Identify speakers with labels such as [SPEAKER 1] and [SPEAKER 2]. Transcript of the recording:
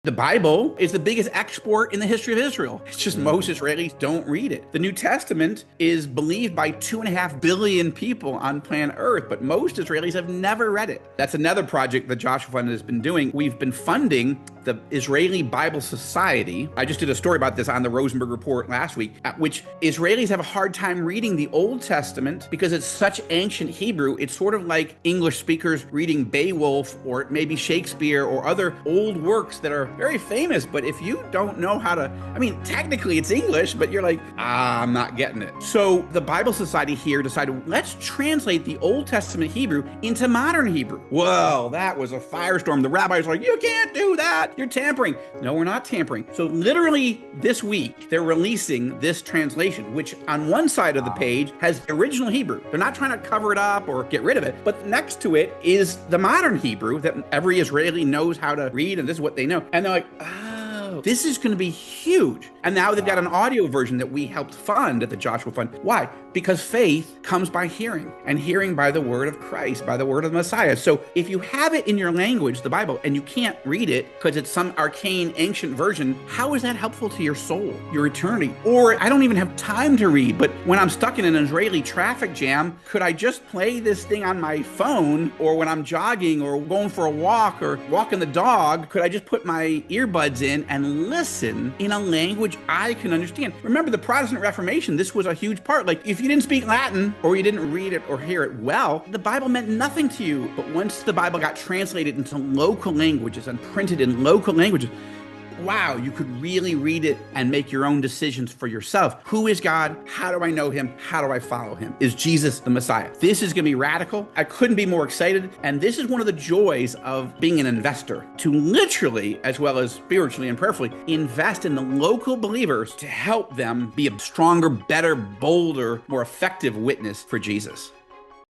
[SPEAKER 1] The Bible is the biggest export in the history of Israel. It's just most Israelis don't read it. The New Testament is believed by 2.5 billion people on planet Earth, but most Israelis have never read it. That's another project that Joshua Fund has been doing. We've been funding the Israeli Bible Society. I just did a story about this on the Rosenberg Report last week, at which Israelis have a hard time reading the Old Testament because it's such ancient Hebrew. It's sort of like English speakers reading Beowulf or maybe Shakespeare or other old works that are very famous, but if you don't know how to, technically it's English, but you're like, I'm not getting it. So the Bible Society here decided, let's translate the Old Testament Hebrew into modern Hebrew. Well, that was a firestorm. The rabbis were like, you can't do that. You're tampering. No, we're not tampering. So literally this week, they're releasing this translation, which on one side of the page has the original Hebrew. They're not trying to cover it up or get rid of it, but next to it is the modern Hebrew that every Israeli knows how to read, and this is what they know. And they're like, oh, this is going to be huge. And now they've got an audio version that we helped fund at the Joshua Fund. Why? Because faith comes by hearing, and hearing by the word of Christ, by the word of the Messiah. So if you have it in your language, the Bible, and you can't read it because it's some arcane ancient version, how is that helpful to your soul, your eternity? Or I don't even have time to read, but when I'm stuck in an Israeli traffic jam, could I just play this thing on my phone? Or when I'm jogging or going for a walk or walking the dog, could I just put my earbuds in and listen in a language I can understand? Remember the Protestant Reformation, this was a huge part. Like if you didn't speak Latin or you didn't read it or hear it well, the Bible meant nothing to you. But once the Bible got translated into local languages and printed in local languages, wow, you could really read it and make your own decisions for yourself. Who is God? How do I know him? How do I follow him? Is Jesus the Messiah? This is going to be radical. I couldn't be more excited. And this is one of the joys of being an investor, to literally, as well as spiritually and prayerfully, invest in the local believers to help them be a stronger, better, bolder, more effective witness for Jesus.